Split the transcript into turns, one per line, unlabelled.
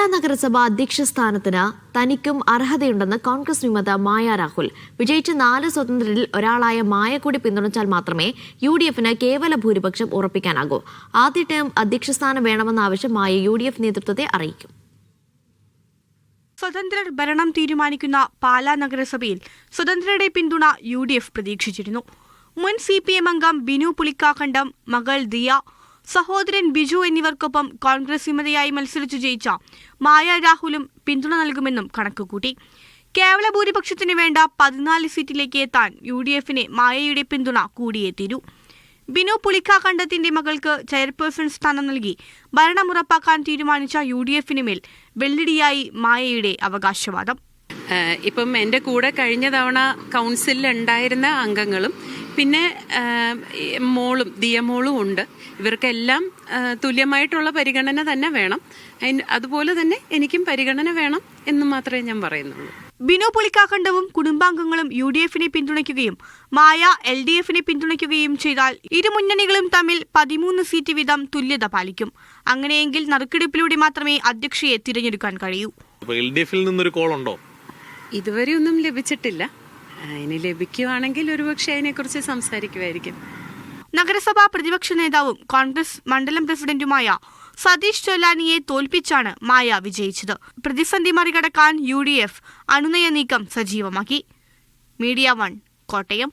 പാലാ നഗരസഭ അധ്യക്ഷ സ്ഥാനത്തിന് തനിക്കും അർഹതയുണ്ടെന്ന് കോൺഗ്രസ് വിമത മായ രാഹുൽ. വിജയിച്ച 4 സ്വതന്ത്രരിൽ ഒരാളായ മായ കൂടി പിന്തുണച്ചാൽ മാത്രമേ UDFന് കേവല ഭൂരിപക്ഷം ഉറപ്പിക്കാനാകൂ. ആദ്യ ടേം അധ്യക്ഷ സ്ഥാനം വേണമെന്ന ആവശ്യം മായ UDF നേതൃത്വത്തെ അറിയിക്കും.
സ്വതന്ത്രർ ഭരണം തീരുമാനിക്കുന്ന പാലാ നഗരസഭയിൽ സ്വതന്ത്രരുടെ പിന്തുണ UDF പ്രതീക്ഷിച്ചിരുന്നു. മുൻ CPM അംഗം ബിനു പുളിക്കാക്കണ്ടം, മകൾ ദിയ, സഹോദരൻ ബിജു എന്നിവർക്കൊപ്പം കോൺഗ്രസ് വിമതയായി മത്സരിച്ചു ജയിച്ച മായ രാഹുലും പിന്തുണ നൽകുമെന്നും കണക്കുകൂട്ടി. കേവല ഭൂരിപക്ഷത്തിന് വേണ്ട 14 സീറ്റിലേക്ക് എത്താൻ UDFന് മായയുടെ പിന്തുണ കൂടിയേ തീരൂ. ബിനു പുളിക്കാക്കണ്ടത്തിന്റെ മകൾക്ക് ചെയർപേഴ്സൺ സ്ഥാനം നൽകി ഭരണം ഉറപ്പാക്കാൻ തീരുമാനിച്ച UDFന് മേൽ വെള്ളിടിയായി മായയുടെ അവകാശവാദം.
ഇപ്പം എൻ്റെ കൂടെ കഴിഞ്ഞ തവണ കൗൺസിലിൽ ഉണ്ടായിരുന്ന അംഗങ്ങളും പിന്നെ ദിയമോളും ഉണ്ട്. ഇവർക്കെല്ലാം തുല്യമായിട്ടുള്ള പരിഗണന തന്നെ വേണം. അതുപോലെ തന്നെ എനിക്കും പരിഗണന വേണം എന്ന് മാത്രമേ ഞാൻ പറയുന്നുള്ളൂ.
ബിനു പുളിക്കാക്കണ്ടവും കുടുംബാംഗങ്ങളും UDFനെ പിന്തുണയ്ക്കുകയും മായ LDFനെ പിന്തുണയ്ക്കുകയും ചെയ്താൽ ഇരു മുന്നണികളും തമ്മിൽ 13 സീറ്റ് വീതം തുല്യത പാലിക്കും. അങ്ങനെയെങ്കിൽ നറുക്കെടുപ്പിലൂടെ മാത്രമേ അധ്യക്ഷയെ തിരഞ്ഞെടുക്കാൻ കഴിയൂ.
LDFിൽ നിന്നൊരു കോൾ ഉണ്ടോ?
ഇതുവരെ ഒന്നും ലഭിച്ചിട്ടില്ല. ഇനി ലഭിക്കുവാണെങ്കിൽ ഒരുപക്ഷെ അതിനെക്കുറിച്ച് സംസാരിക്കുമായിരിക്കും.
നഗരസഭാ പ്രതിപക്ഷ നേതാവും കോൺഗ്രസ് മണ്ഡലം പ്രസിഡന്റുമായ സതീഷ് ചൊല്ലാനിയെ തോൽപ്പിച്ചാണ് മായ വിജയിച്ചത്. പ്രതിസന്ധി മറികടക്കാൻ UDF അനുനയ നീക്കം സജീവമാക്കി. മീഡിയ 1 കോട്ടയം.